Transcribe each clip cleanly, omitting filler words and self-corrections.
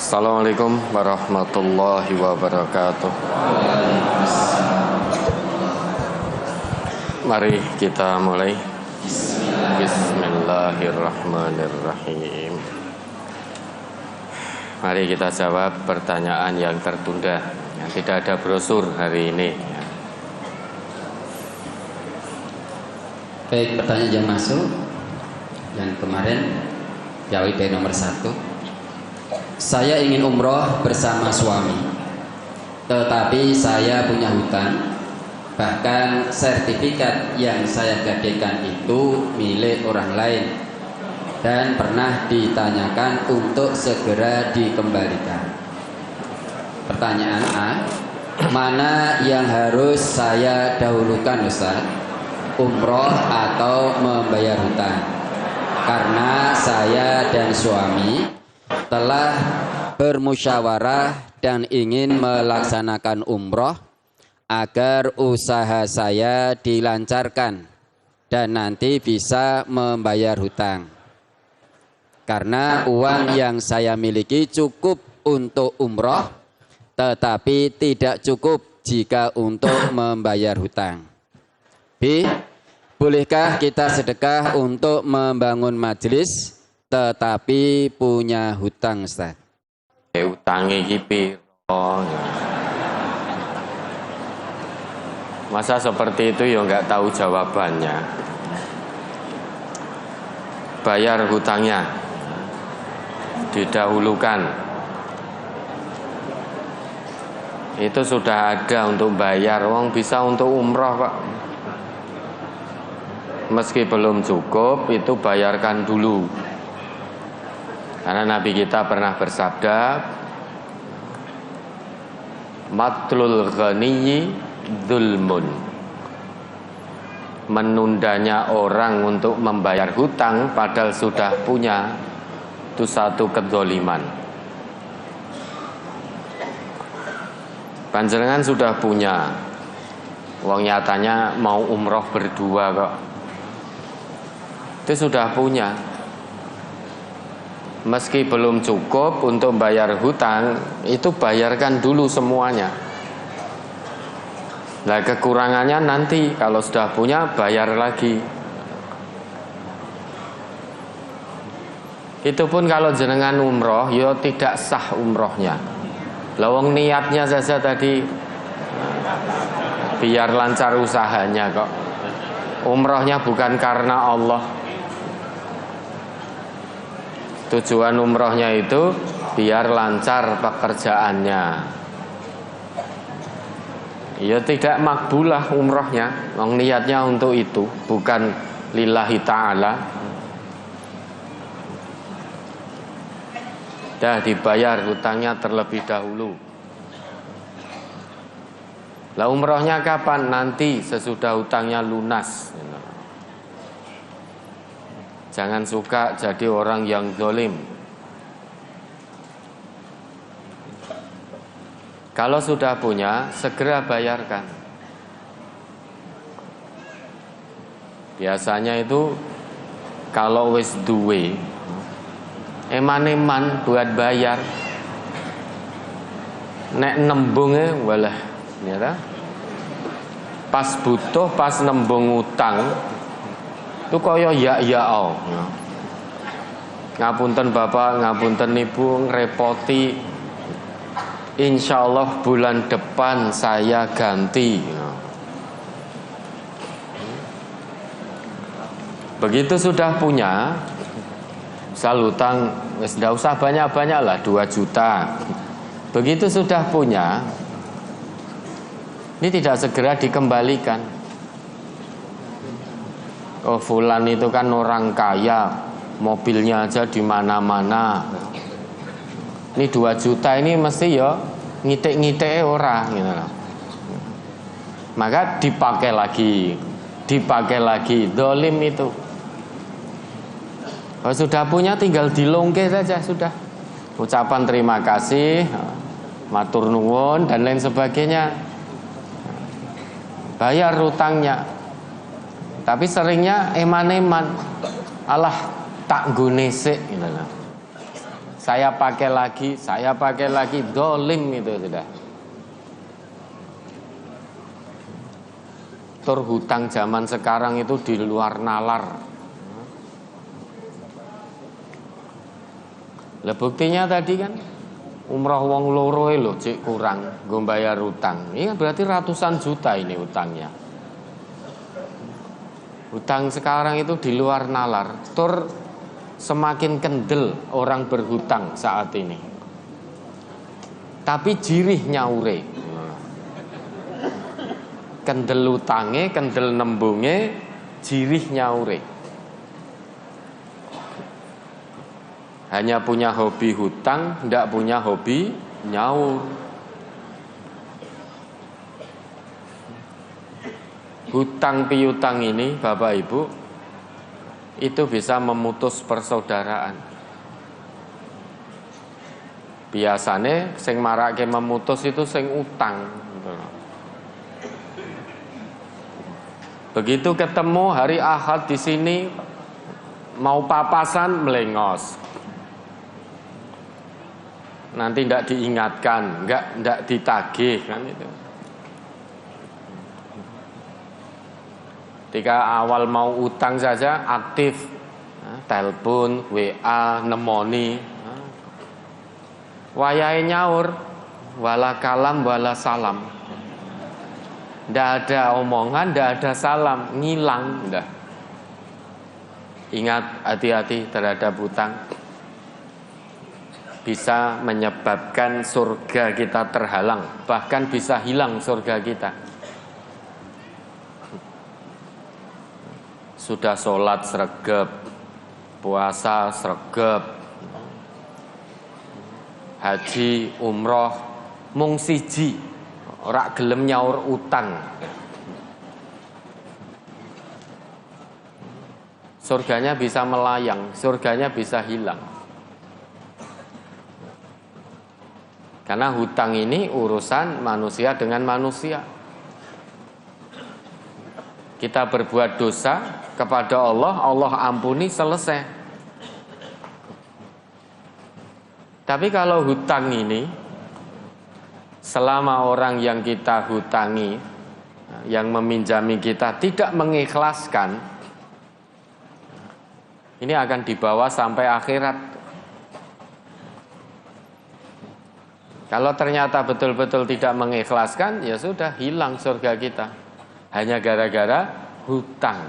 Assalamualaikum warahmatullahi wabarakatuh. Mari kita mulai. Bismillahirrahmanirrahim. Mari kita jawab pertanyaan yang tertunda. Tidak ada brosur hari ini. Baik, pertanyaan yang masuk yang kemarin jawab dari nomor 1. Saya ingin umroh bersama suami, tetapi saya punya hutang. Bahkan sertifikat yang saya gadaikan itu milik orang lain dan pernah ditanyakan untuk segera dikembalikan. Pertanyaan A, mana yang harus saya dahulukan Ustaz? Umroh atau membayar hutang? Karena saya dan suami telah bermusyawarah dan ingin melaksanakan umroh agar usaha saya dilancarkan dan nanti bisa membayar hutang. Karena uang yang saya miliki cukup untuk umroh, tetapi tidak cukup jika untuk membayar hutang. B, bolehkah kita sedekah untuk membangun majelis tetapi punya hutang, Ustaz? Hutang iki piro? Masa seperti itu ya nggak tahu jawabannya. Bayar hutangnya, didahulukan. Itu sudah ada untuk bayar, uang bisa untuk umroh Pak. Meski belum cukup, itu bayarkan dulu. Karena Nabi kita pernah bersabda, matlul ghaniyyi dzulmun. Menundanya orang untuk membayar hutang padahal sudah punya, itu satu kedzaliman. Panjenengan sudah punya, uang nyatanya mau umroh berdua kok. Itu sudah punya. Meski belum cukup untuk bayar hutang, itu bayarkan dulu semuanya. Nah, kekurangannya nanti kalau sudah punya bayar lagi. Itu pun kalau jenengan umroh, ya tidak sah umrohnya. Lawang niatnya saja tadi biar lancar usahanya kok. Umrohnya bukan karena Allah. Tujuan umrohnya itu biar lancar pekerjaannya. Ya tidak makbulah umrohnya, niatnya untuk itu, bukan lillahi ta'ala. Dah dibayar hutangnya terlebih dahulu. Lah umrohnya kapan? Nanti sesudah hutangnya lunas. Jangan suka jadi orang yang zalim. Kalau sudah punya, segera bayarkan. Biasanya itu kalau wis duwe, eman-eman buat bayar. Nek nembunge walah, ya. Pas butuh, pas nembung utang, itu kaya ya oh. Ngapunten Bapak, ngapunten Ibu, ngerepoti. Insya Allah bulan depan saya ganti. Begitu sudah punya, misal hutang, tidak usah banyak-banyak lah, 2 juta. Begitu sudah punya, ini tidak segera dikembalikan. Oh fulan itu kan orang kaya, mobilnya aja di mana-mana. Ini 2 juta ini mesti ya ngitik-ngitik orang gitu. Maka dipakai lagi, dolim itu. Kalau sudah punya tinggal dilongke saja sudah. Ucapan terima kasih, matur nuwun dan lain sebagainya. Bayar hutangnya. Tapi seringnya eman-eman. Allah tak gune sik gitu. saya pakai lagi, dolim itu sudah. Tur hutang zaman sekarang itu di luar nalar. Lah buktinya tadi kan umrah wong loro lho cek kurang nggo bayar hutang. Ini kan berarti ratusan juta ini hutangnya. Hutang sekarang itu di luar nalar. Tur semakin kendel orang berhutang saat ini. Tapi jirih nyaure. Kendel utange, kendel nembunge, jirih nyaure. Hanya punya hobi hutang, tidak punya hobi nyaur. Hutang piutang ini Bapak Ibu itu bisa memutus persaudaraan. Biasanya sing marake memutus itu sing utang. Begitu ketemu hari Ahad di sini mau papasan melengos. Nanti tidak diingatkan, enggak ditagih kan itu. Ketika awal mau utang saja aktif, telepon, WA, nemoni. Wayahe nyaur, wala kalam wala salam. Tidak ada omongan, tidak ada salam, ngilang dah. Ingat, hati-hati terhadap hutang. Bisa menyebabkan surga kita terhalang, bahkan bisa hilang surga kita. Sudah sholat sregep, puasa sregep, haji, umroh, mung siji, ora gelem nyaur utang. Surganya bisa melayang, surganya bisa hilang. Karena hutang ini urusan manusia dengan manusia. Kita berbuat dosa kepada Allah, Allah ampuni, selesai. Tapi kalau hutang ini, selama orang yang kita hutangi, yang meminjami kita tidak mengikhlaskan, ini akan dibawa sampai akhirat. Kalau ternyata betul-betul tidak mengikhlaskan, ya sudah, hilang surga kita. Hanya gara-gara hutang.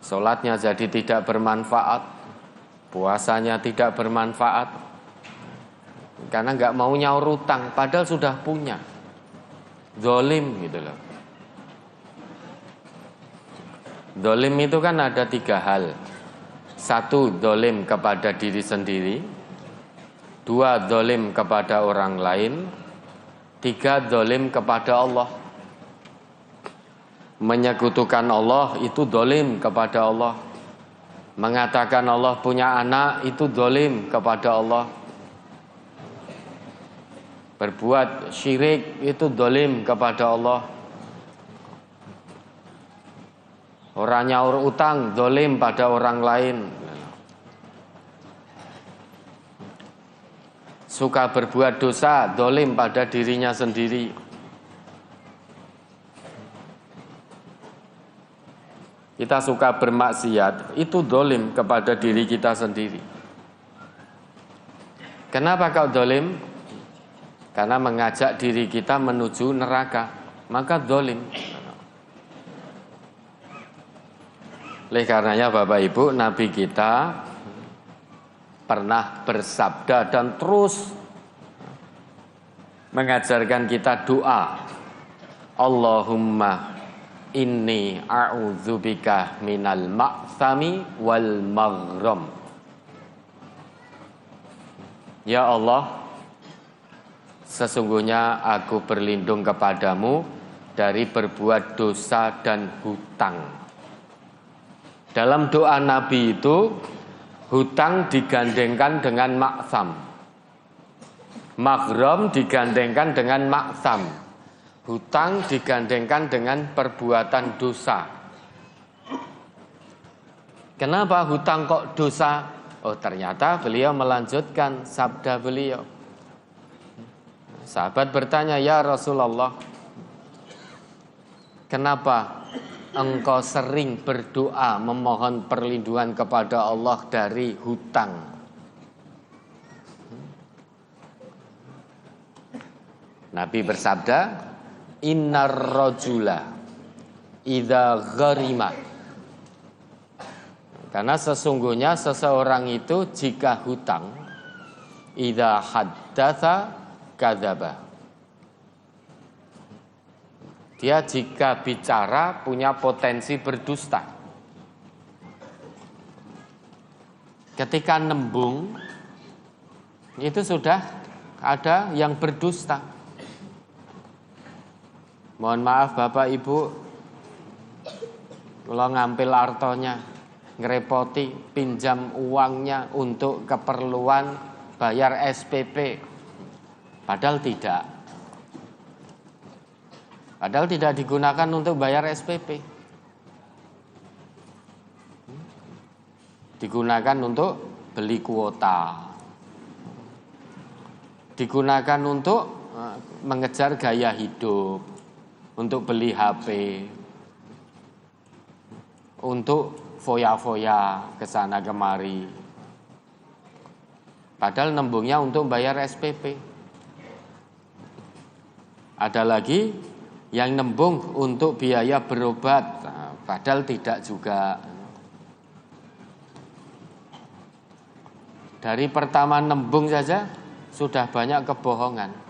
Sholatnya jadi tidak bermanfaat, puasanya tidak bermanfaat, karena nggak mau nyaur utang, padahal sudah punya. Zolim gitu loh. Zolim itu kan ada 3 hal. 1, zolim kepada diri sendiri. 2, zolim kepada orang lain. 3, zolim kepada Allah. Menyekutukan Allah itu zolim kepada Allah. Mengatakan Allah punya anak itu zolim kepada Allah. Berbuat syirik itu zolim kepada Allah. Orang nyaur utang zolim pada orang lain. Suka berbuat dosa zolim pada dirinya sendiri. Kita suka bermaksiat itu zolim kepada diri kita sendiri. Kenapa kau zolim? Karena mengajak diri kita menuju neraka, maka zolim. Oleh karenanya Bapak Ibu, Nabi kita pernah bersabda dan terus mengajarkan kita doa. Allahumma inni a'udzubika minal ma'thami wal maghram. Ya Allah, sesungguhnya aku berlindung kepadamu dari berbuat dosa dan hutang. Dalam doa Nabi itu, hutang digandengkan dengan maksam, maghram digandengkan dengan maksam, hutang digandengkan dengan perbuatan dosa. Kenapa hutang kok dosa? Oh, ternyata beliau melanjutkan sabda beliau. Sahabat bertanya, "Ya Rasulullah, kenapa engkau sering berdoa memohon perlindungan kepada Allah dari hutang?" Nabi bersabda, "Innar rajula idza gharima." Karena sesungguhnya seseorang itu jika hutang, idza haddatsa kadzaba. Dia jika bicara punya potensi berdusta. Ketika nembung itu sudah ada yang berdusta. Mohon maaf Bapak Ibu, kalau ngambil artonya, ngerepoti, pinjam uangnya untuk keperluan bayar SPP. Padahal tidak. Padahal tidak digunakan untuk bayar SPP. Digunakan untuk beli kuota. Digunakan untuk mengejar gaya hidup. Untuk beli HP, untuk foya-foya ke sana kemari. Padahal nembungnya untuk bayar SPP. Ada lagi yang nembung untuk biaya berobat, padahal tidak juga. Dari pertama nembung saja sudah banyak kebohongan.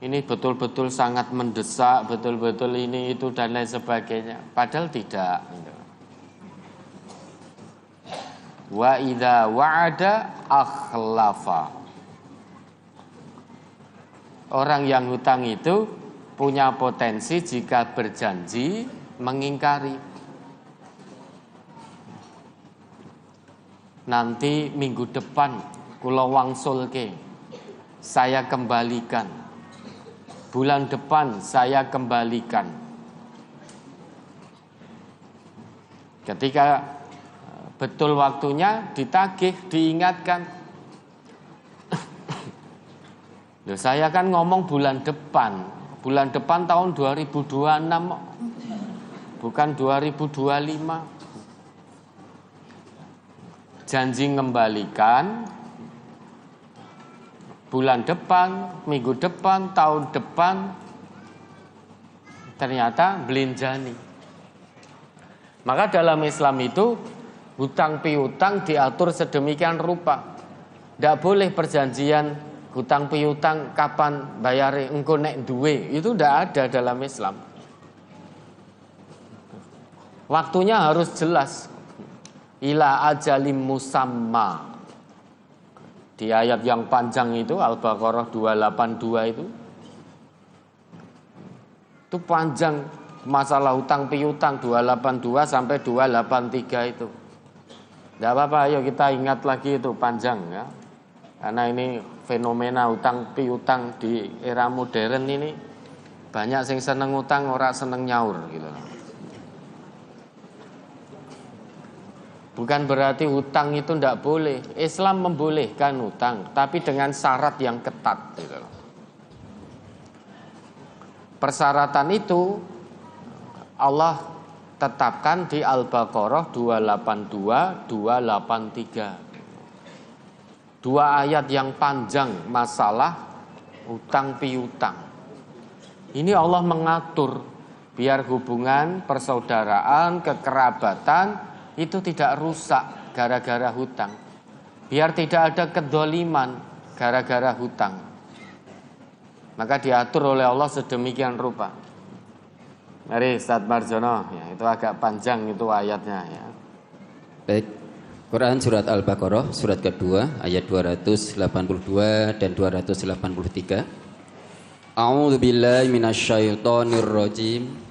Ini betul-betul sangat mendesak, betul-betul ini itu dan lain sebagainya. Padahal tidak. Wa idza wa'ada akhlafa. Orang yang hutang itu punya potensi jika berjanji mengingkari. Nanti minggu depan kula wangsulke, saya kembalikan. Bulan depan saya kembalikan. Ketika betul waktunya ditagih, diingatkan. Loh, saya kan ngomong bulan depan. Bulan depan tahun 2026, bukan 2025. Janji ngembalikan bulan depan, minggu depan, tahun depan, ternyata belinjani. Maka dalam Islam itu hutang piutang diatur sedemikian rupa. Tidak boleh perjanjian hutang piutang kapan bayari engko nek duwe, itu tidak ada dalam Islam. Waktunya harus jelas. Ila ajalim musamma. Di ayat yang panjang itu Al-Baqarah 282 itu panjang masalah hutang piutang 282 sampai 283 itu. Tidak apa-apa, ayo kita ingat lagi itu panjang ya. Karena ini fenomena hutang piutang di era modern ini banyak sing seneng utang, ora seneng nyaur gitu. Bukan berarti hutang itu tidak boleh. Islam membolehkan hutang, tapi dengan syarat yang ketat gitu. Persyaratan itu Allah tetapkan di Al-Baqarah 282, 283. Dua ayat yang panjang masalah hutang piutang. Ini Allah mengatur biar hubungan persaudaraan, kekerabatan itu tidak rusak gara-gara hutang. Biar tidak ada kedoliman gara-gara hutang. Maka diatur oleh Allah sedemikian rupa. Mari Ustaz Marjono, ya, itu agak panjang itu ayatnya ya. Baik. Quran surat Al-Baqarah surat kedua ayat 282 dan 283. A'udzu billahi minasyaitonir rajim.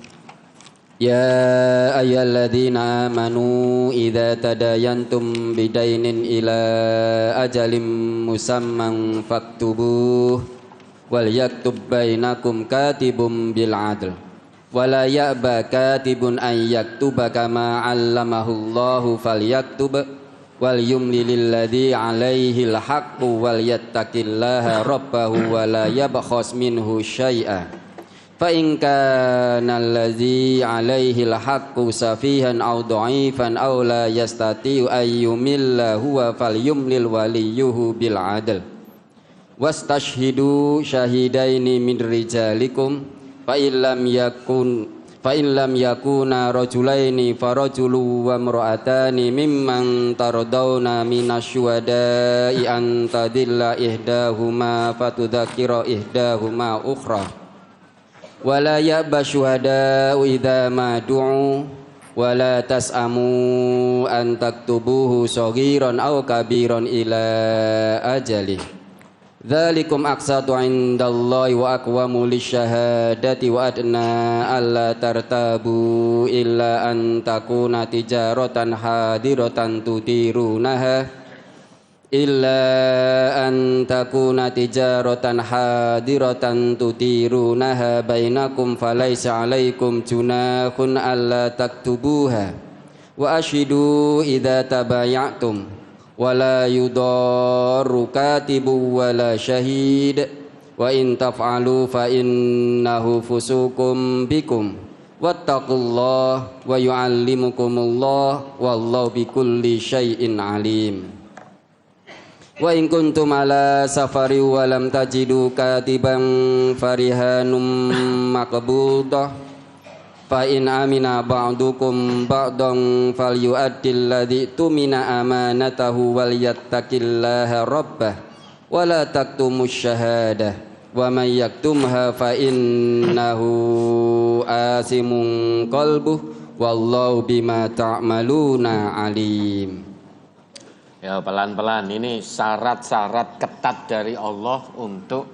Ya ayyuhalladzina amanu idza tadayantum bidainin ila ajalim musamman faktubuh wal yaktub bainakum katibum bil adl wala ya'ba katibun an yaktuba kama 'allamahullahu falyaktub wal yumli lilladzi 'alaihil haqqu wal yattaqillaha rabbahu wa la yabkhas minhu syai'a fa in kana allazi 'alaihil haqqu safihan aw dha'ifan aw la yastati'u ayyumilla huwa falyumlil waliyuhu bil 'adl wastashhidu syahidaini min rijalikum fa illam yakuna rajulaini farajulu wa imra'atani mimman tardawna minasyuhada'i an tadilla ihdahuma fatudzakkira ihdahuma ukhra wala ya'ba syuhada'u idza ma du'u wala tas'amu an taktubuhu saghiran aw kabiran ila ajalih dzalikum aqsatu indallahi wa aqwamu lisyahadati wa adna alla tartabu illa an takuna tijaratan hadiratan tudirunaha bainakum falaysa alaikum junahun alla taktubuha wa ashidu idza tabayatum wala yudarru katibu wala syahid wa in taf'alu fa innahu fusukum bikum wattaqullah wa yu'allimukumullah wallahu bikulli syai'in alim wa in kuntum ala safari wa lam tajidu katiban farihanum maqbudah fa in amina ba'dukum ba'dan falyu'addil ladzi tumina amanatahu wal yattaqillaha rabbah wa la taktumus syahadah wa may yaktumha fa innahu asimun qalbuh wallahu bima ta'maluna alim. Ya, pelan-pelan, ini syarat-syarat ketat dari Allah untuk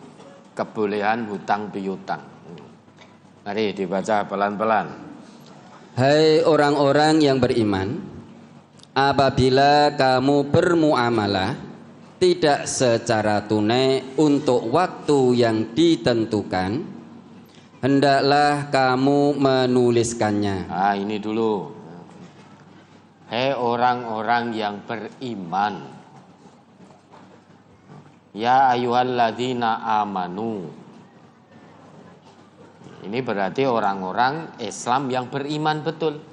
kebolehan hutang piutang. Mari dibaca pelan-pelan. Hai orang-orang yang beriman, apabila kamu bermuamalah tidak secara tunai untuk waktu yang ditentukan, hendaklah kamu menuliskannya. Ini dulu. Hai orang-orang yang beriman, ya ayyuhalladzina amanu. Ini berarti orang-orang Islam yang beriman betul.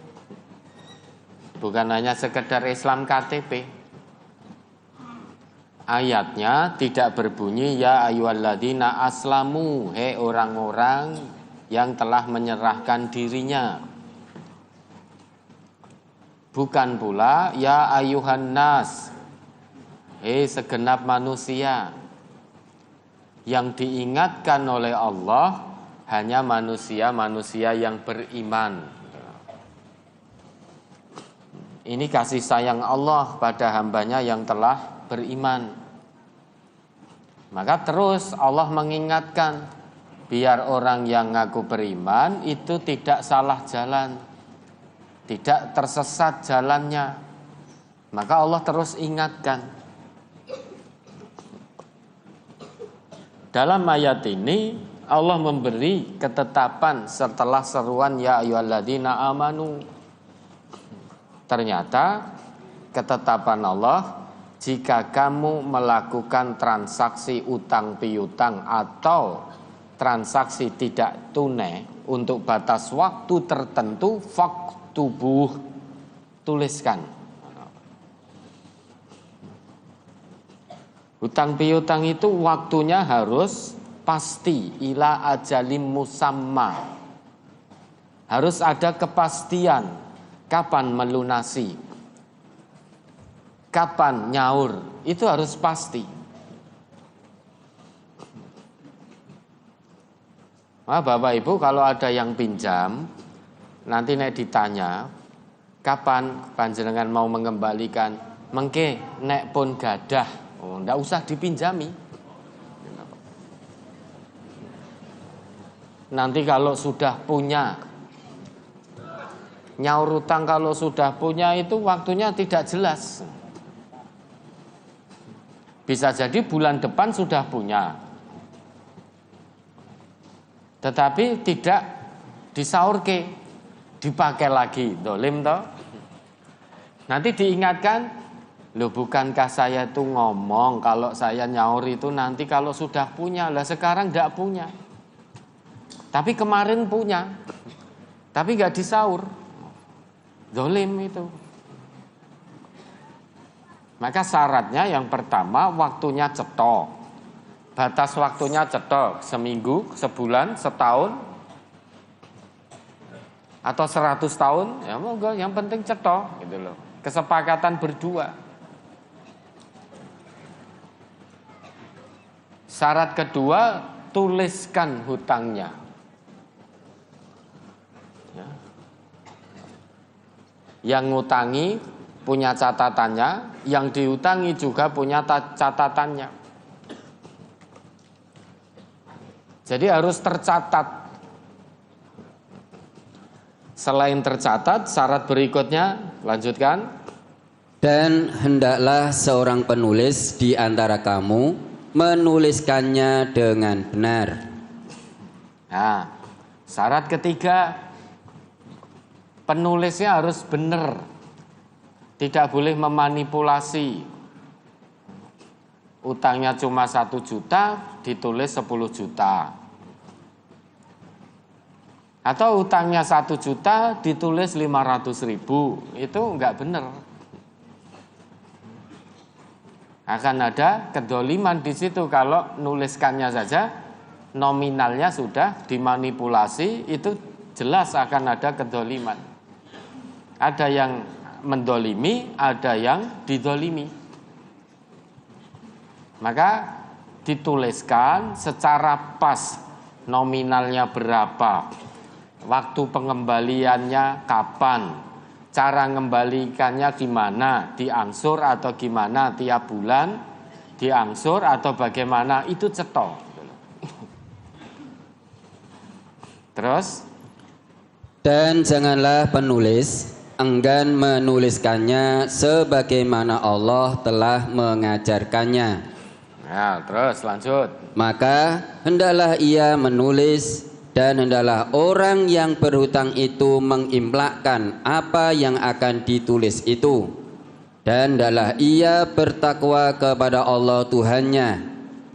Bukan hanya sekedar Islam KTP. Ayatnya tidak berbunyi ya ayyuhalladzina aslamu, hei orang-orang yang telah menyerahkan dirinya. Bukan pula ya ayyuhan nas, hei segenap manusia. Yang diingatkan oleh Allah hanya manusia-manusia yang beriman. Ini kasih sayang Allah pada hambanya yang telah beriman. Maka terus Allah mengingatkan, biar orang yang ngaku beriman itu tidak salah jalan, tidak tersesat jalannya. Maka Allah terus ingatkan. Dalam ayat ini Allah memberi ketetapan setelah seruan ya ayyuhalladzina amanu. Ternyata ketetapan Allah, jika kamu melakukan transaksi utang piutang atau transaksi tidak tunai untuk batas waktu tertentu, faktubuh, tuliskan. Utang piutang itu waktunya harus pasti, ila ajalim musamma. Harus ada kepastian kapan melunasi, kapan nyaur, itu harus pasti. Nah, Bapak Ibu, kalau ada yang pinjam, nanti nek ditanya kapan panjenengan mau mengembalikan, mengke nek pun gadah, ndak usah dipinjami. Nanti kalau sudah punya, nyaur utang kalau sudah punya itu waktunya tidak jelas. Bisa jadi bulan depan sudah punya, tetapi tidak disaurke, dipakai lagi, dolim toh. Nanti diingatkan, loh bukankah saya itu ngomong kalau saya nyaur itu nanti kalau sudah punya, lah sekarang tidak punya. Tapi kemarin punya, tapi nggak disaur, dolim itu. Maka syaratnya yang pertama waktunya cetok. Batas waktunya cetok, seminggu, sebulan, setahun, atau 100 tahun, ya monggo, yang penting cetok gitu loh. Kesepakatan berdua. Syarat kedua, tuliskan hutangnya. Ya. Yang ngutangi punya catatannya, yang diutangi juga punya catatannya. Jadi harus tercatat. Selain tercatat, syarat berikutnya, lanjutkan. Dan hendaklah seorang penulis di antara kamu menuliskannya dengan benar. Nah, syarat ketiga, penulisnya harus benar. Tidak boleh memanipulasi. Utangnya cuma 1 juta, ditulis 10 juta. Atau utangnya 1 juta, ditulis 500.000. Itu enggak benar. Akan ada kedoliman di situ kalau nuliskannya saja, nominalnya sudah dimanipulasi, itu jelas akan ada kedoliman. Ada yang mendolimi, ada yang didolimi. Maka dituliskan secara pas nominalnya berapa, waktu pengembaliannya kapan, cara mengembalikannya gimana, diangsur atau gimana tiap bulan, diangsur atau bagaimana, itu cetok. Terus, dan janganlah penulis enggan menuliskannya sebagaimana Allah telah mengajarkannya. Nah, terus lanjut. Maka hendaklah ia menulis, dan hendaklah orang yang berhutang itu mengimlakkan apa yang akan ditulis itu. Dan hendaklah ia bertakwa kepada Allah Tuhannya,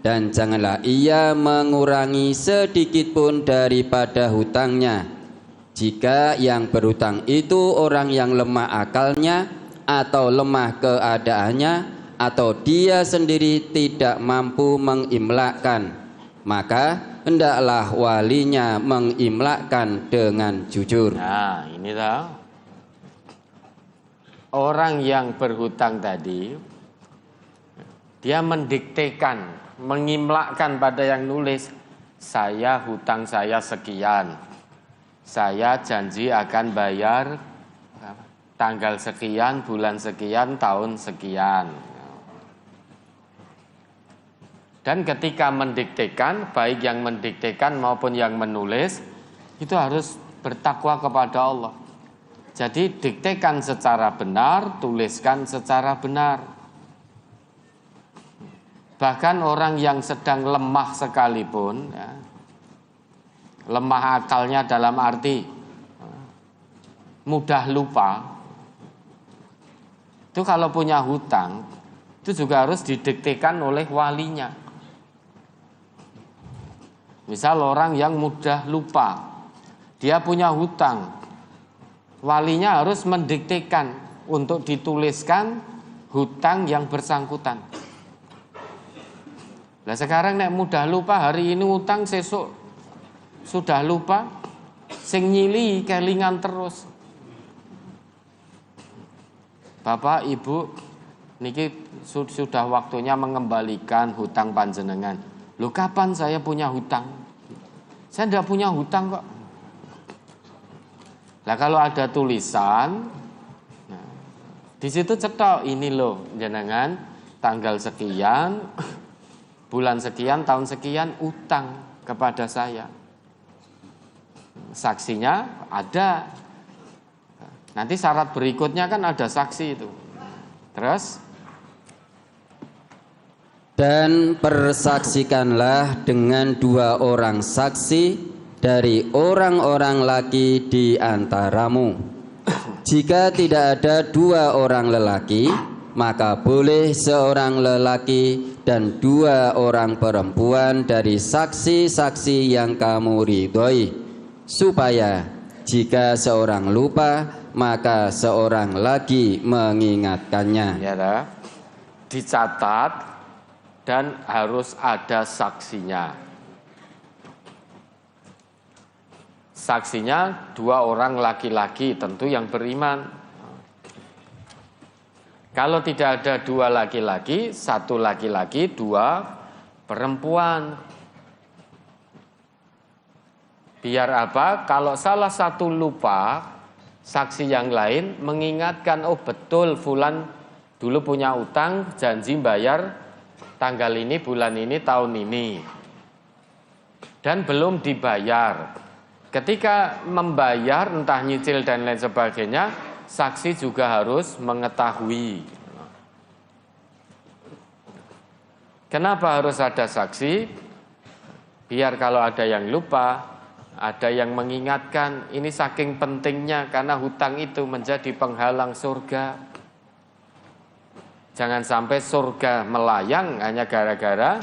dan janganlah ia mengurangi sedikit pun daripada hutangnya. Jika yang berhutang itu orang yang lemah akalnya, atau lemah keadaannya, atau dia sendiri tidak mampu mengimlakkan, maka hendaklah walinya mengimlakkan dengan jujur. Nah, ini tahu. Orang yang berhutang tadi, dia mendiktekan, mengimlakkan pada yang nulis, saya hutang saya sekian, saya janji akan bayar tanggal sekian, bulan sekian, tahun sekian. Dan ketika mendiktekan, baik yang mendiktekan maupun yang menulis, itu harus bertakwa kepada Allah. Jadi diktekan secara benar, tuliskan secara benar. Bahkan orang yang sedang lemah sekalipun, ya, lemah akalnya dalam arti mudah lupa, itu kalau punya hutang, itu juga harus didiktekan oleh walinya. Misal orang yang mudah lupa, dia punya hutang, walinya harus mendiktekan untuk dituliskan hutang yang bersangkutan. Nah sekarang nek mudah lupa, hari ini hutang, sesuk sudah lupa, sing nyili kelingan terus. Bapak, Ibu, niki sudah waktunya mengembalikan hutang panjenengan. Loh kapan saya punya hutang? Saya tidak punya hutang kok. Nah kalau ada tulisan, nah, di situ cetok, ini loh jenengan tanggal sekian, bulan sekian, tahun sekian utang kepada saya. Saksinya ada. Nanti syarat berikutnya kan ada saksi itu. Terus, dan persaksikanlah dengan 2 orang saksi dari orang-orang laki di antaramu. Jika tidak ada 2 orang lelaki, maka boleh seorang lelaki dan 2 orang perempuan dari saksi-saksi yang kamu ridhoi, supaya jika seorang lupa, maka seorang lagi mengingatkannya. Ya, dicatat dan harus ada saksinya. Saksinya 2 orang laki-laki tentu yang beriman. Kalau tidak ada 2 laki-laki, 1 laki-laki, 2 perempuan. Biar apa? Kalau salah satu lupa, saksi yang lain mengingatkan, oh betul fulan dulu punya utang, janji bayar tanggal ini, bulan ini, tahun ini. Dan belum dibayar. Ketika membayar, entah nyicil dan lain sebagainya, saksi juga harus mengetahui. Kenapa harus ada saksi? Biar kalau ada yang lupa, ada yang mengingatkan. Ini saking pentingnya karena hutang itu menjadi penghalang surga. Jangan sampai surga melayang hanya gara-gara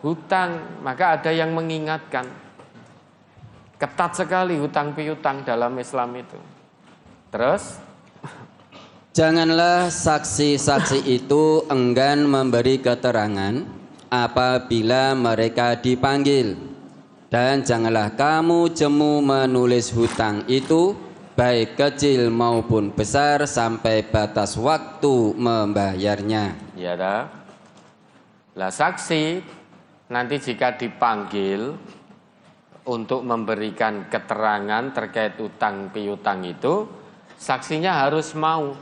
hutang. Maka ada yang mengingatkan. Ketat sekali hutang piutang dalam Islam itu. Terus, janganlah saksi-saksi itu enggan memberi keterangan apabila mereka dipanggil. Dan janganlah kamu jemu menulis hutang itu, baik kecil maupun besar, sampai batas waktu membayarnya. Ya dah. Lah saksi nanti jika dipanggil untuk memberikan keterangan terkait utang piutang itu, saksinya harus mau.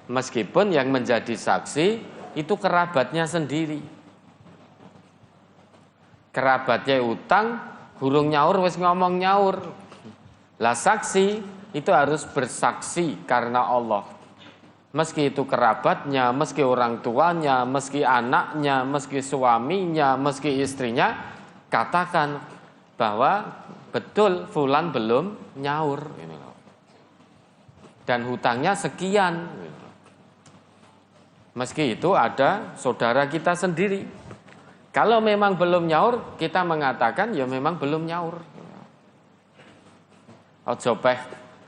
Meskipun yang menjadi saksi itu kerabatnya sendiri. Kerabatnya utang, gurung nyaur wis ngomong nyaur. Lah saksi itu harus bersaksi karena Allah. Meski itu kerabatnya, meski orang tuanya, meski anaknya, meski suaminya, meski istrinya, katakan bahwa betul fulan belum nyaur dan hutangnya sekian. Meski itu ada saudara kita sendiri. Kalau memang belum nyaur, kita mengatakan ya memang belum nyaur. Ojo peh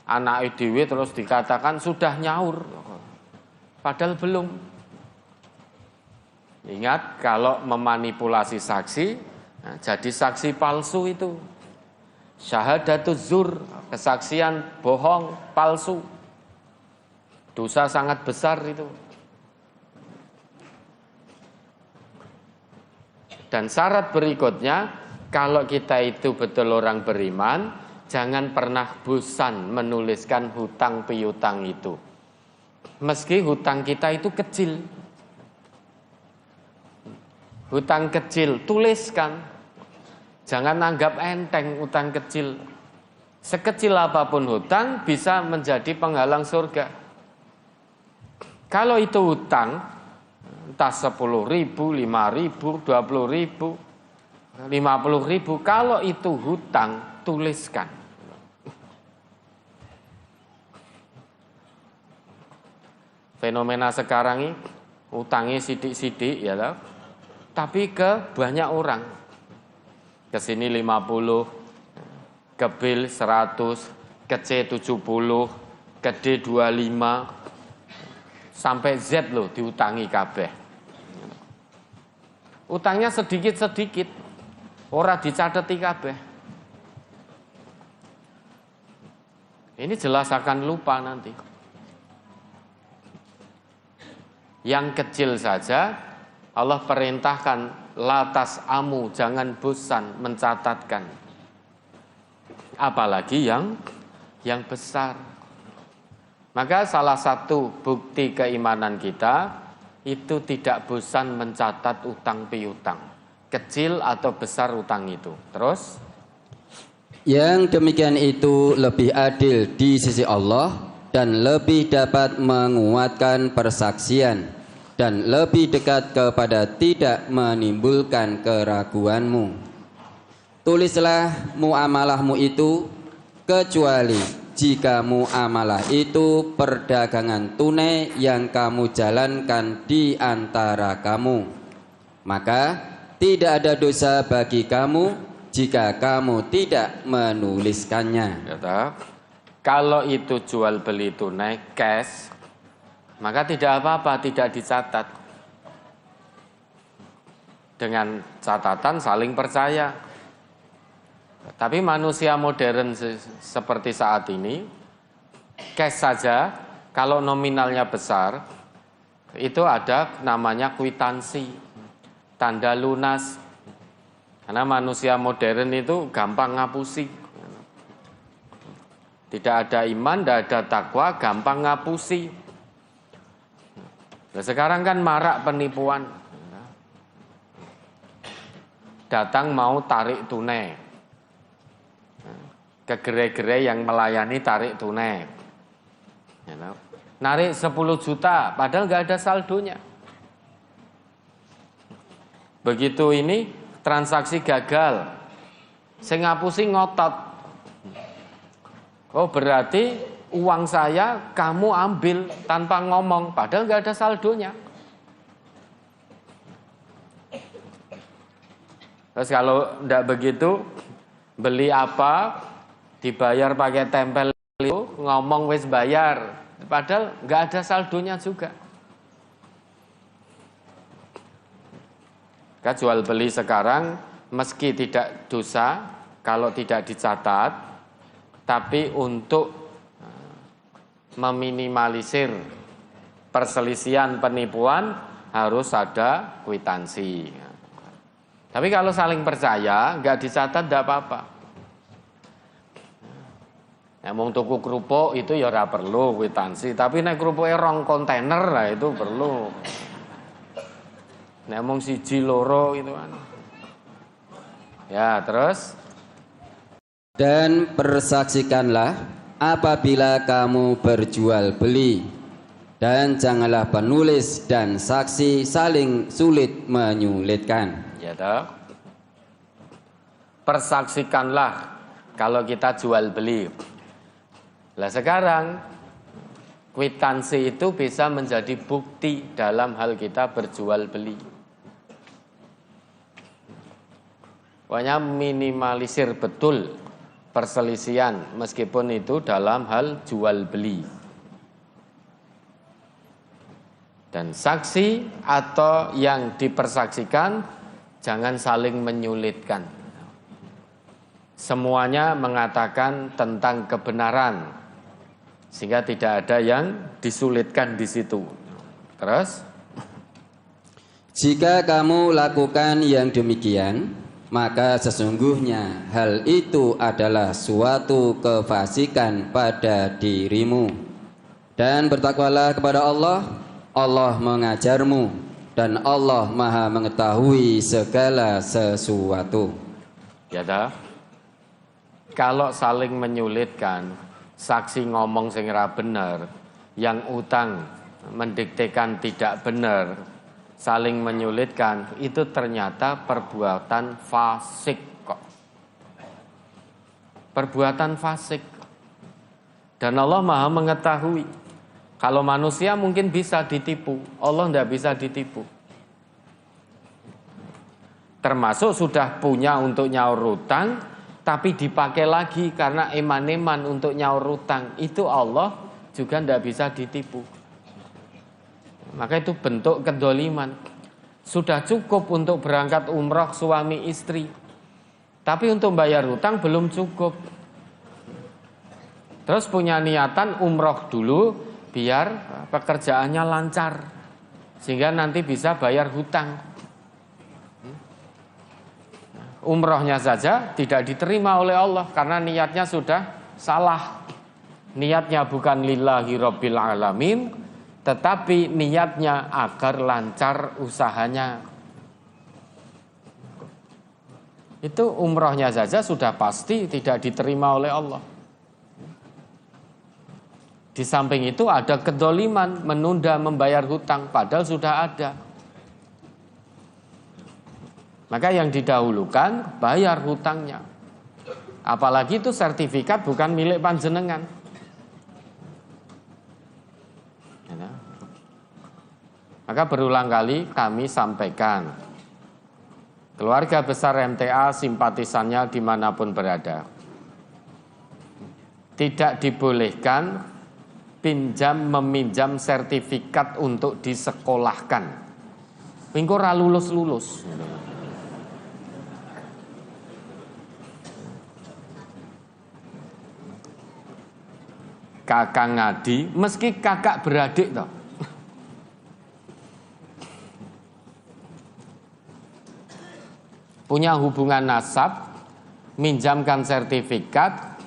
anak dhewe terus dikatakan sudah nyaur, padahal belum. Ingat, kalau memanipulasi saksi, nah, jadi saksi palsu itu. Syahadatuz zur, kesaksian bohong, palsu. Dosa sangat besar itu. Dan syarat berikutnya, kalau kita itu betul orang beriman, jangan pernah bosan menuliskan hutang piutang itu. Meski hutang kita itu kecil. Hutang kecil, tuliskan. Jangan anggap enteng hutang kecil. Sekecil apapun hutang bisa menjadi penghalang surga. Kalau itu hutang, entah 10.000, 5.000, 20.000, 50.000, kalau itu hutang, tuliskan. Fenomena sekarang ini, hutangnya sidik-sidik ya lah. Tapi ke banyak orang. Ke sini 50, ke bil 100, ke C 70, ke D 25, sampai Z loh diutangi kabeh. Utangnya sedikit-sedikit, ora dicateti kabeh. Ini jelas akan lupa nanti. Yang kecil saja Allah perintahkan, latas amu, jangan bosan mencatatkan. Apalagi yang besar. Maka salah satu bukti keimanan kita itu tidak bosan mencatat utang piutang, kecil atau besar utang itu. Terus, yang demikian itu lebih adil di sisi Allah dan lebih dapat menguatkan persaksian dan lebih dekat kepada tidak menimbulkan keraguanmu. tulislah muamalahmu itu kecuali jika muamalah itu perdagangan tunai yang kamu jalankan di antara kamu. Maka tidak ada dosa bagi kamu jika kamu tidak menuliskannya. Ya, kalau itu jual beli tunai cash, maka tidak apa-apa, tidak dicatat. Dengan catatan saling percaya. Tapi manusia modern seperti saat ini, cash saja, kalau nominalnya besar, itu ada namanya kwitansi, tanda lunas. Karena manusia modern itu gampang ngapusi. Tidak ada iman, tidak ada takwa, gampang ngapusi. Nah, sekarang kan marak penipuan. Datang mau tarik tunai. Ke gerai-gerai yang melayani tarik tunai. Narik 10 juta, padahal nggak ada saldonya. Begitu ini, transaksi gagal. Sing ngapusi ngotot. Oh berarti uang saya kamu ambil tanpa ngomong, padahal nggak ada saldonya. Terus kalau tidak begitu, beli apa, dibayar pakai tempel itu, ngomong wis bayar, padahal nggak ada saldonya juga. Jual beli sekarang meski tidak dosa kalau tidak dicatat, tapi untuk meminimalisir perselisihan penipuan harus ada kwitansi. Tapi kalau saling percaya, nggak dicatat tidak apa-apa. Ngomong tuku kerupuk itu ya ora perlu kwitansi, tapi nek kerupuknya rong kontainer lah itu perlu. Ngomong siji loro itu kan. Ya, terus dan persaksikanlah apabila kamu berjual beli, dan janganlah penulis dan saksi saling sulit menyulitkan. Ya toh. Persaksikanlah kalau kita jual beli. Lah sekarang kwitansi itu bisa menjadi bukti dalam hal kita berjual beli. Pokoknya minimalisir betul perselisihan meskipun itu dalam hal jual beli. Dan saksi atau yang dipersaksikan jangan saling menyulitkan. Semuanya mengatakan tentang kebenaran sehingga tidak ada yang disulitkan di situ. Terus, jika kamu lakukan yang demikian, maka sesungguhnya hal itu adalah suatu kefasikan pada dirimu. Dan bertakwalah kepada Allah, Allah mengajarmu, dan Allah Maha mengetahui segala sesuatu. Ya dah. Kalau saling menyulitkan, saksi ngomong sing ra bener, yang utang mendiktekan tidak benar, saling menyulitkan, itu ternyata perbuatan fasik kok. Perbuatan fasik. Dan Allah Maha mengetahui. Kalau manusia mungkin bisa ditipu, Allah tidak bisa ditipu. Termasuk sudah punya untuk nyaur utang, tapi dipakai lagi karena eman-eman untuk nyaur utang. Itu Allah juga tidak bisa ditipu. Maka itu bentuk kedoliman. Sudah cukup untuk berangkat umroh suami istri, tapi untuk bayar hutang belum cukup. Terus punya niatan umroh dulu biar pekerjaannya lancar, sehingga nanti bisa bayar hutang. Umrohnya saja tidak diterima oleh Allah karena niatnya sudah salah. Niatnya bukan lillahi rabbil alamin, tetapi niatnya agar lancar usahanya. Itu umrohnya saja sudah pasti tidak diterima oleh Allah. Di samping itu ada kedoliman, menunda membayar hutang, padahal sudah ada. Maka yang didahulukan bayar hutangnya. Apalagi itu sertifikat bukan milik panjenengan. Maka berulang kali kami sampaikan, keluarga besar MTA, simpatisannya dimanapun berada, tidak dibolehkan meminjam sertifikat untuk disekolahkan. Pingko ra lulus-lulus. Kakak ngadi, meski kakak beradik toh. Punya hubungan nasab, minjamkan sertifikat,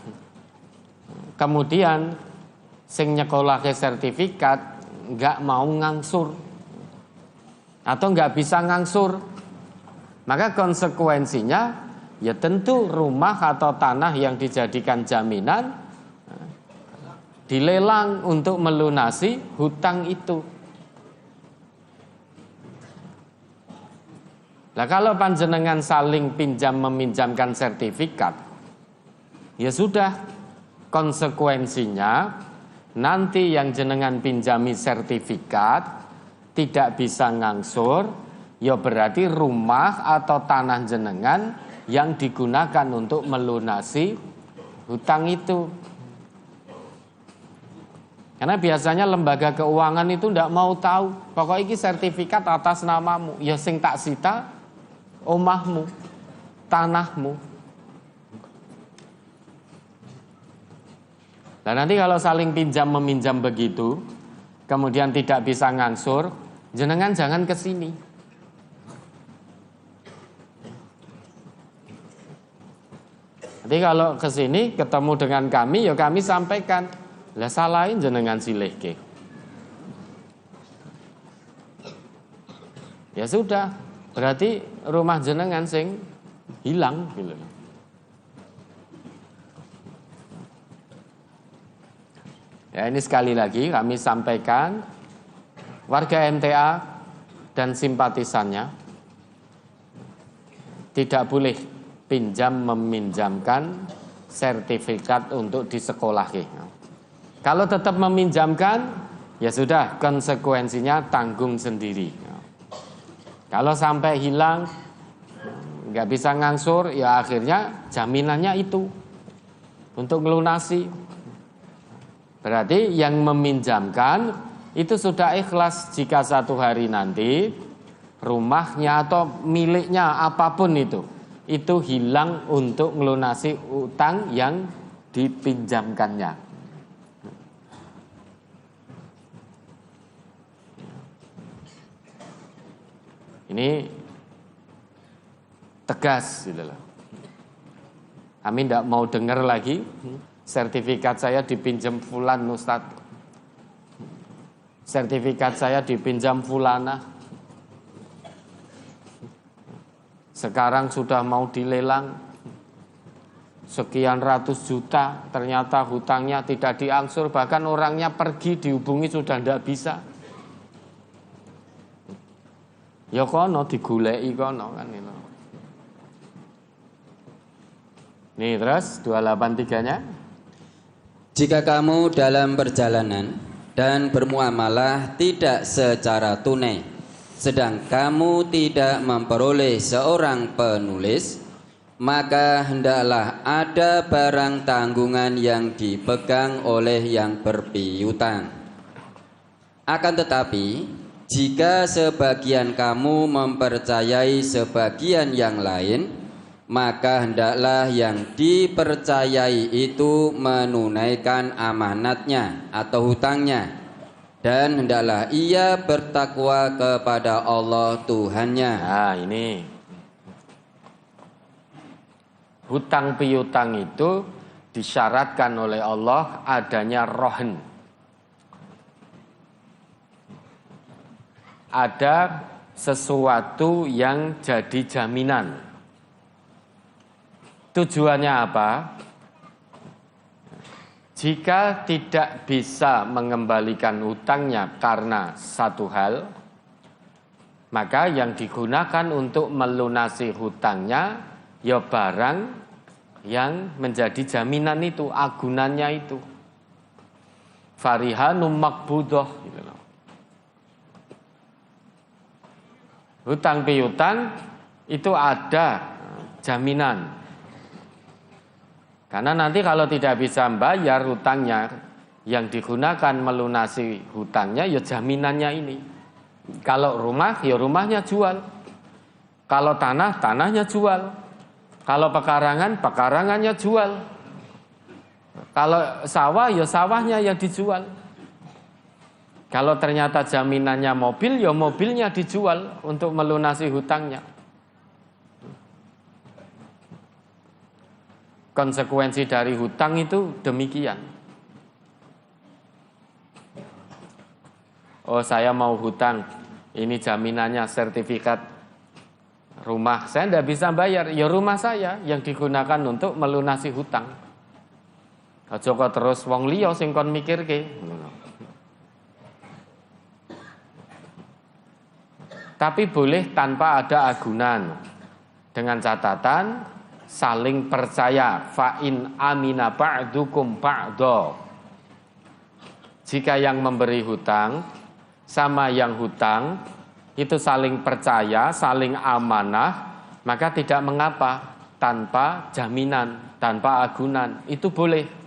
kemudian sing nyekolahke sertifikat nggak mau ngangsur atau nggak bisa ngangsur, maka konsekuensinya ya tentu rumah atau tanah yang dijadikan jaminan dilelang untuk melunasi hutang itu. Nah, kalau panjenengan saling pinjam meminjamkan sertifikat, ya sudah, konsekuensinya nanti yang jenengan pinjami sertifikat tidak bisa ngangsur, ya berarti rumah atau tanah jenengan yang digunakan untuk melunasi hutang itu. Karena biasanya lembaga keuangan itu tidak mau tahu, pokoknya ini sertifikat atas namamu, ya sing tak sita omahmu, tanahmu. Dan nanti kalau saling pinjam meminjam begitu, kemudian tidak bisa ngangsur, jenengan jangan ke sini. Nanti kalau ke sini ketemu dengan kami, ya kami sampaikan, lah salahin jenengan silihke. Ya sudah, berarti rumah jenengan sing hilang gitu. Ya, ini sekali lagi kami sampaikan, warga MTA dan simpatisannya tidak boleh pinjam meminjamkan sertifikat untuk disekolahi. Kalau tetap meminjamkan, ya sudah, konsekuensinya tanggung sendiri. Kalau sampai hilang, nggak bisa ngangsur, ya akhirnya jaminannya itu untuk melunasi. Berarti yang meminjamkan itu sudah ikhlas jika satu hari nanti rumahnya atau miliknya apapun itu hilang untuk melunasi utang yang dipinjamkannya. Ini tegas gitu loh. Kami tidak mau dengar lagi sertifikat saya dipinjam fulan Ustaz, sertifikat saya dipinjam fulana, sekarang sudah mau dilelang sekian ratus juta, ternyata hutangnya tidak diangsur, bahkan orangnya pergi, dihubungi sudah tidak bisa. Ya kono digulei kono kan itu. Nih terus 283-nya. Jika kamu dalam perjalanan dan bermuamalah tidak secara tunai, sedang kamu tidak memperoleh seorang penulis, maka hendaklah ada barang tanggungan yang dipegang oleh yang berpiutang. Akan tetapi, jika sebagian kamu mempercayai sebagian yang lain, maka hendaklah yang dipercayai itu menunaikan amanatnya atau hutangnya, dan hendaklah ia bertakwa kepada Allah Tuhannya. Nah ini, hutang piutang itu disyaratkan oleh Allah adanya rohen. Ada sesuatu yang jadi jaminan. Tujuannya apa? Jika tidak bisa mengembalikan hutangnya karena satu hal, Maka yang digunakan untuk melunasi hutangnya ya barang yang menjadi jaminan itu, agunannya itu. Farihanum makbudoh. Hutang piutang itu ada jaminan. Karena nanti kalau tidak bisa membayar hutangnya, yang digunakan melunasi hutangnya ya jaminannya ini. Kalau rumah ya rumahnya jual. Kalau tanah, tanahnya jual. Kalau pekarangan, pekarangannya jual. Kalau sawah ya sawahnya yang dijual. Kalau ternyata jaminannya mobil, ya mobilnya dijual untuk melunasi hutangnya. Konsekuensi dari hutang itu demikian. Oh, saya mau hutang, ini jaminannya sertifikat rumah. Saya tidak bisa bayar, ya rumah saya yang digunakan untuk melunasi hutang. Aja kok terus wong liya sing kon mikirke. Tapi boleh tanpa ada agunan, dengan catatan saling percaya. Fa'in amina ba'dukum ba'do. Jika yang memberi hutang sama yang hutang itu saling percaya, saling amanah, maka tidak mengapa tanpa jaminan, tanpa agunan, itu boleh.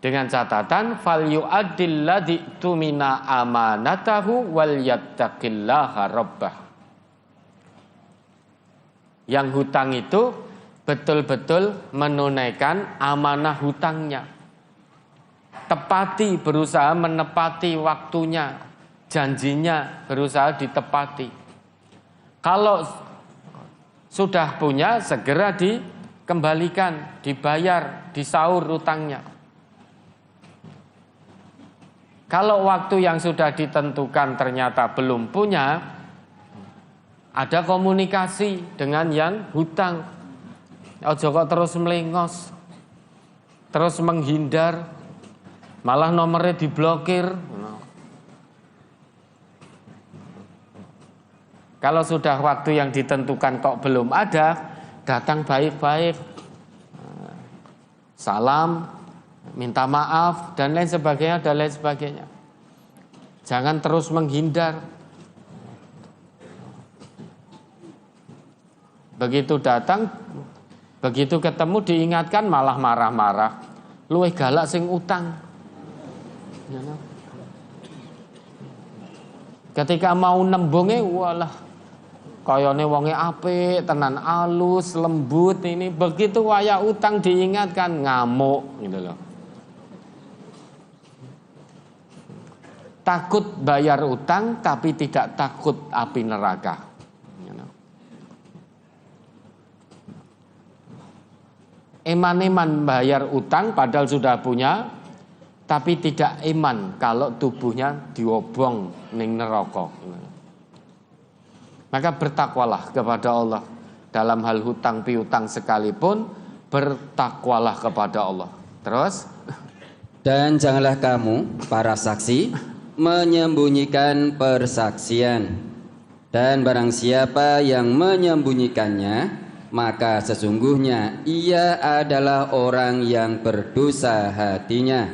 Dengan catatan fal yu'addil ladzi tumina amanatahu wal yattaqillaha rabbah. Yang hutang itu betul-betul menunaikan amanah hutangnya. Tepati, berusaha menepati waktunya, janjinya berusaha ditepati. Kalau sudah punya segera dikembalikan, dibayar, disaur hutangnya. Kalau waktu yang sudah ditentukan ternyata belum punya, ada komunikasi dengan yang hutang. Ojo kok terus melengos, terus menghindar, malah nomornya diblokir. Kalau sudah waktu yang ditentukan kok belum ada, datang baik-baik, salam, minta maaf dan lain sebagainya dan lain sebagainya. Jangan terus menghindar. Begitu datang, begitu ketemu diingatkan malah marah-marah. Luwih galak sing utang. Ketika mau nembunge walah kayane wonge apik, tenan alus, lembut ini. Begitu waya utang diingatkan ngamuk gitu loh. Takut bayar utang tapi tidak takut api neraka. Eman-eman bayar utang padahal sudah punya, tapi tidak iman kalau tubuhnya diobong ning neraka. Maka bertakwalah kepada Allah dalam hal hutang piutang sekalipun, bertakwalah kepada Allah. Terus, dan janganlah kamu para saksi menyembunyikan persaksian, dan barang siapa yang menyembunyikannya maka sesungguhnya ia adalah orang yang berdosa hatinya,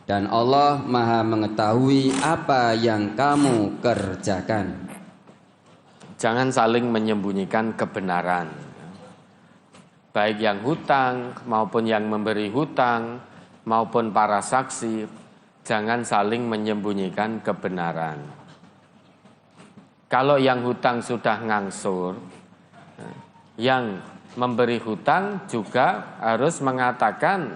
dan Allah Maha mengetahui apa yang kamu kerjakan. Jangan saling menyembunyikan kebenaran. Baik yang hutang maupun yang memberi hutang maupun para saksi, jangan saling menyembunyikan kebenaran. Kalau yang hutang sudah ngangsur, yang memberi hutang juga harus mengatakan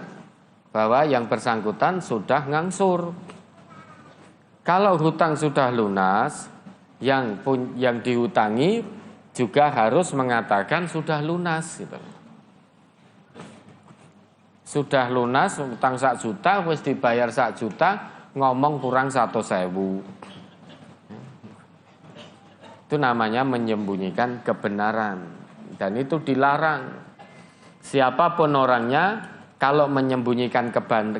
bahwa yang bersangkutan sudah ngangsur. Kalau hutang sudah lunas, yang dihutangi juga harus mengatakan sudah lunas gitu. Sudah lunas, utang 1 juta, wis dibayar 1 juta, ngomong kurang 100.000. Itu namanya menyembunyikan kebenaran. Dan itu dilarang. Siapapun orangnya, kalau menyembunyikan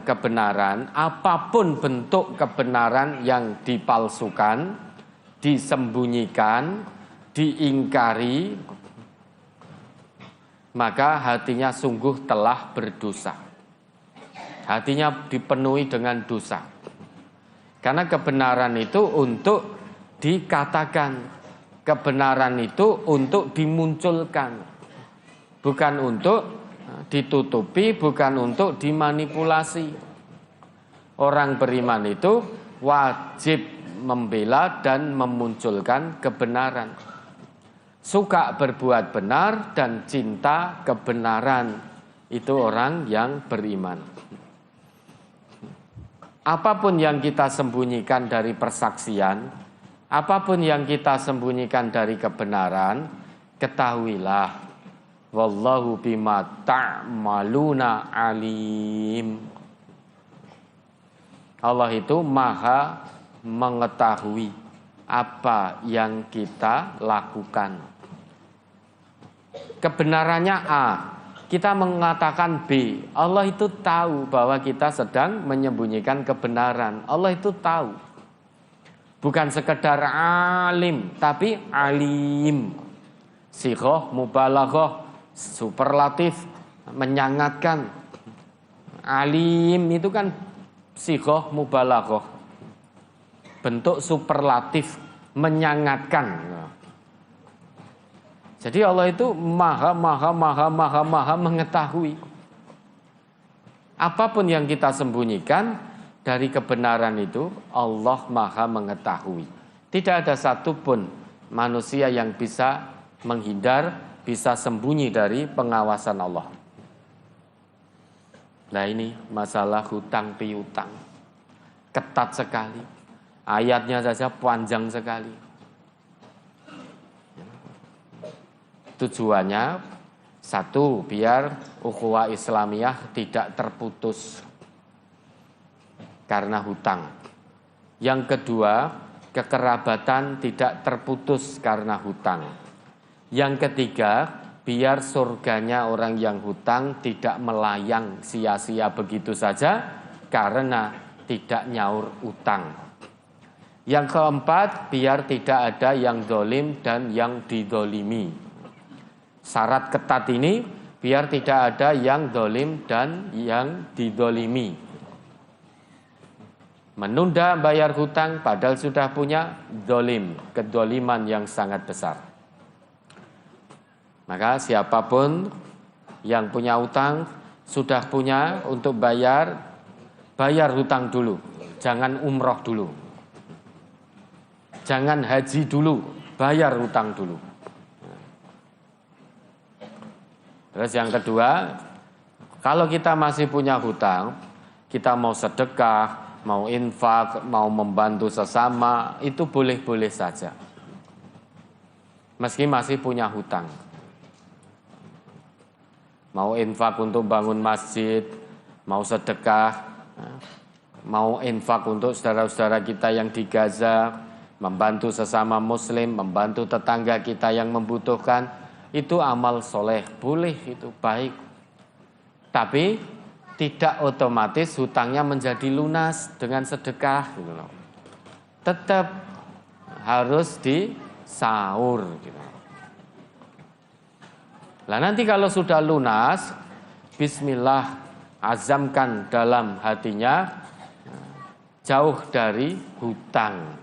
kebenaran, apapun bentuk kebenaran yang dipalsukan, disembunyikan, diingkari, maka hatinya sungguh telah berdosa. Hatinya dipenuhi dengan dosa. Karena kebenaran itu untuk dikatakan, kebenaran itu untuk dimunculkan, bukan untuk ditutupi, bukan untuk dimanipulasi. Orang beriman itu wajib membela dan memunculkan kebenaran. Suka berbuat benar dan cinta kebenaran. Itu orang yang beriman. Apapun yang kita sembunyikan dari persaksian, apapun yang kita sembunyikan dari kebenaran, ketahuilah, wallahu bima ta'maluna alim. Allah itu maha mengetahui apa yang kita lakukan. Kebenarannya A, kita mengatakan B. Allah itu tahu bahwa kita sedang menyembunyikan kebenaran. Allah itu tahu. Bukan sekedar alim, tapi alim. Sighah mubalaghah, superlatif, menyangatkan. Alim itu kan sighah mubalaghah, bentuk superlatif, menyangatkan. Jadi Allah itu maha mengetahui. Apapun yang kita sembunyikan dari kebenaran itu, Allah maha mengetahui. Tidak ada satupun manusia yang bisa menghindar, bisa sembunyi dari pengawasan Allah. Nah ini masalah hutang piutang, ketat sekali. Ayatnya saja panjang sekali. Tujuannya satu, biar ukhuwah Islamiyah tidak terputus karena hutang. Yang kedua, kekerabatan tidak terputus karena hutang. Yang ketiga, biar surganya orang yang hutang tidak melayang sia-sia begitu saja karena tidak nyaur utang. Yang keempat, biar tidak ada yang dolim dan yang didolimi. Syarat ketat ini biar tidak ada yang dolim dan yang didolimi. Menunda bayar hutang padahal sudah punya, dolim, kedoliman yang sangat besar. Maka siapapun yang punya utang, sudah punya untuk bayar hutang dulu. Jangan umroh dulu. Jangan haji dulu, bayar hutang dulu. Terus yang kedua, kalau kita masih punya hutang, kita mau sedekah, mau infak, mau membantu sesama, itu boleh-boleh saja. Meski masih punya hutang. Mau infak untuk bangun masjid, mau sedekah, mau infak untuk saudara-saudara kita yang di Gaza, membantu sesama muslim, membantu tetangga kita yang membutuhkan, itu amal soleh, boleh, itu baik. Tapi tidak otomatis hutangnya menjadi lunas dengan sedekah gitu loh. Tetap harus disaur gitu. Lah nanti kalau sudah lunas, bismillah, azamkan dalam hatinya jauh dari hutang.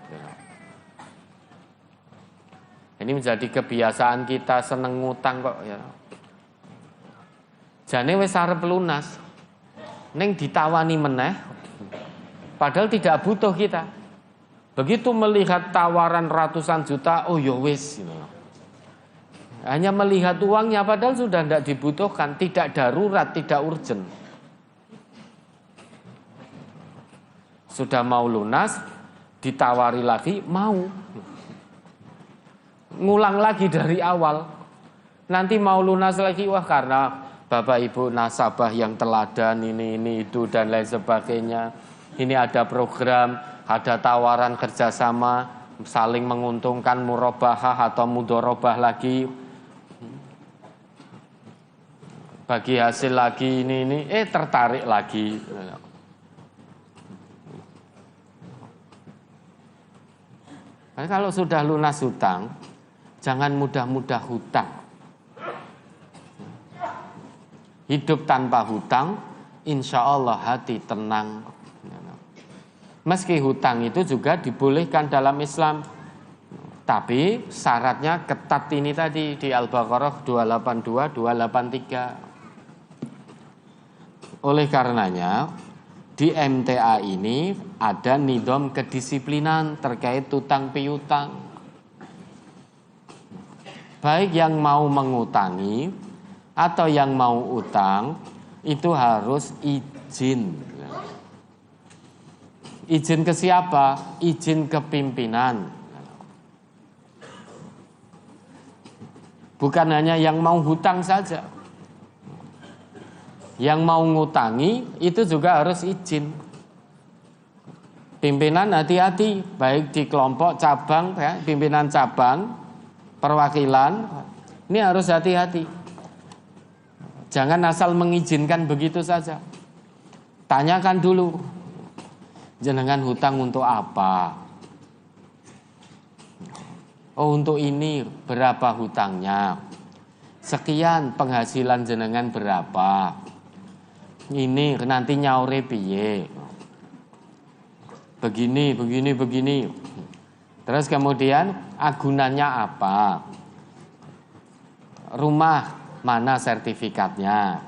Ini menjadi kebiasaan kita, seneng ngutang kok ya. Jane wis arep lunas, ning ditawani meneh, padahal tidak butuh kita. Begitu melihat tawaran ratusan juta, oh ya wis. Hanya melihat uangnya, padahal sudah tidak dibutuhkan, tidak darurat, tidak urgent. Sudah mau lunas, ditawari lagi, mau. Ngulang lagi dari awal. Nanti mau lunas lagi, wah karena Bapak Ibu nasabah yang teladan ini itu dan lain sebagainya. Ini ada program, ada tawaran kerjasama, saling menguntungkan, murabahah atau mudorobah lagi. Bagi hasil lagi ini tertarik lagi. Kalau sudah lunas hutang, jangan mudah-mudah hutang. Hidup tanpa hutang, insya Allah hati tenang. Meski hutang itu juga dibolehkan dalam Islam, tapi syaratnya ketat ini tadi di Al-Baqarah 282, 283. Oleh karenanya di MTA ini ada nidom kedisiplinan terkait utang piutang. Baik yang mau mengutangi atau yang mau utang itu harus izin. Izin ke siapa? Izin ke pimpinan. Bukan hanya yang mau hutang saja. Yang mau ngutangi itu juga harus izin. Pimpinan hati-hati, baik di kelompok cabang, ya, pimpinan cabang, perwakilan, ini harus hati-hati. Jangan asal mengizinkan begitu saja. Tanyakan dulu, jenengan hutang untuk apa? Oh, untuk ini berapa hutangnya? Sekian penghasilan jenengan berapa? Ini nanti nyaure piye? Begini. Terus kemudian agunannya apa? Rumah mana sertifikatnya?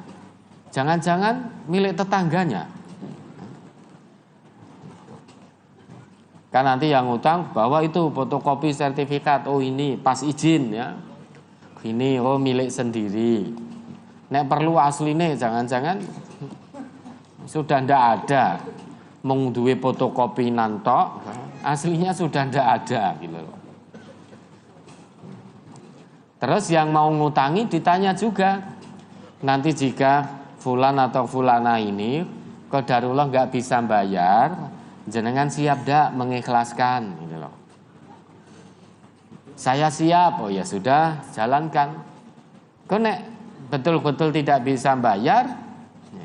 Jangan-jangan milik tetangganya. Kan nanti yang utang bawa itu fotokopi sertifikat. Oh ini pas izin ya. Ini oh milik sendiri. Nek perlu asline jangan-jangan sudah ndak ada. Mung duwe fotokopi nantok, aslinya sudah ndak ada gitu loh. Terus yang mau ngutangi ditanya juga. Nanti jika fulan atau fulana ini qadarullah nggak bisa bayar, jenengan siap dak mengikhlaskan gitu loh. Saya siap, oh ya sudah jalankan. Kok nek betul-betul tidak bisa bayar,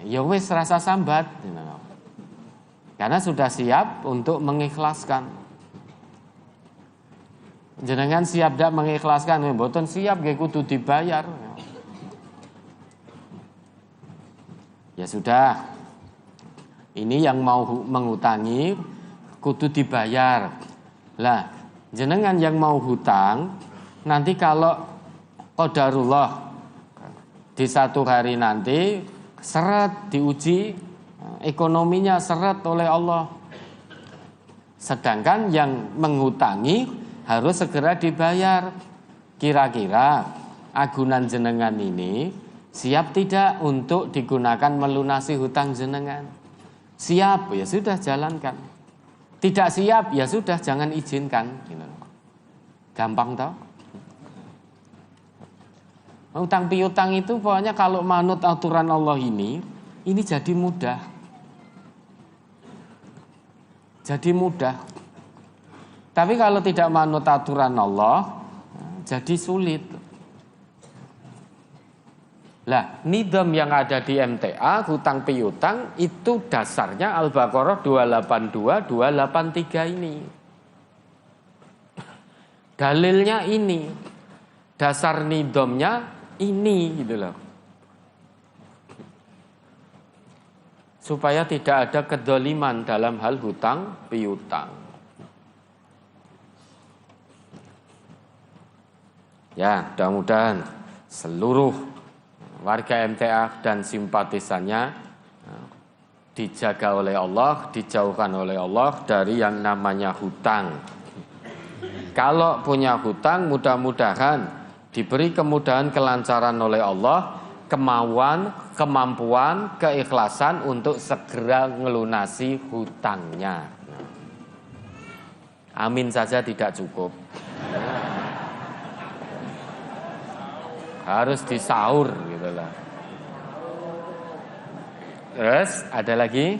ya wis rasa sambat gitu loh. Karena sudah siap untuk mengikhlaskan. Jenengan siap dak mengikhlaskan, mboten siap nggih kudu dibayar. Ya sudah. Ini yang mau mengutangi kudu dibayar. Lah, jenengan yang mau hutang nanti kalau qadarullah di satu hari nanti seret diuji ekonominya seret oleh Allah. Sedangkan yang menghutangi harus segera dibayar. Kira-kira agunan jenengan ini siap tidak untuk digunakan melunasi hutang jenengan? Siap, ya sudah jalankan. Tidak siap, ya sudah jangan izinkan. Gampang toh? Utang piutang itu pokoknya kalau manut aturan Allah ini jadi mudah. Jadi mudah. Tapi kalau tidak manut aturan Allah, jadi sulit. Lah, nidom yang ada di MTA, hutang piutang, itu dasarnya Al-Baqarah 282, 283 ini. Dalilnya ini. Dasar nidomnya ini gitu loh. Supaya tidak ada kedoliman dalam hal hutang piutang. Ya, mudah-mudahan seluruh warga MTA dan simpatisannya dijaga oleh Allah, dijauhkan oleh Allah dari yang namanya hutang. Kalau punya hutang, mudah-mudahan diberi kemudahan kelancaran oleh Allah, kemauan, kemampuan, keikhlasan untuk segera melunasi hutangnya. Amin saja tidak cukup. Harus disaur gitu lah. Terus ada lagi?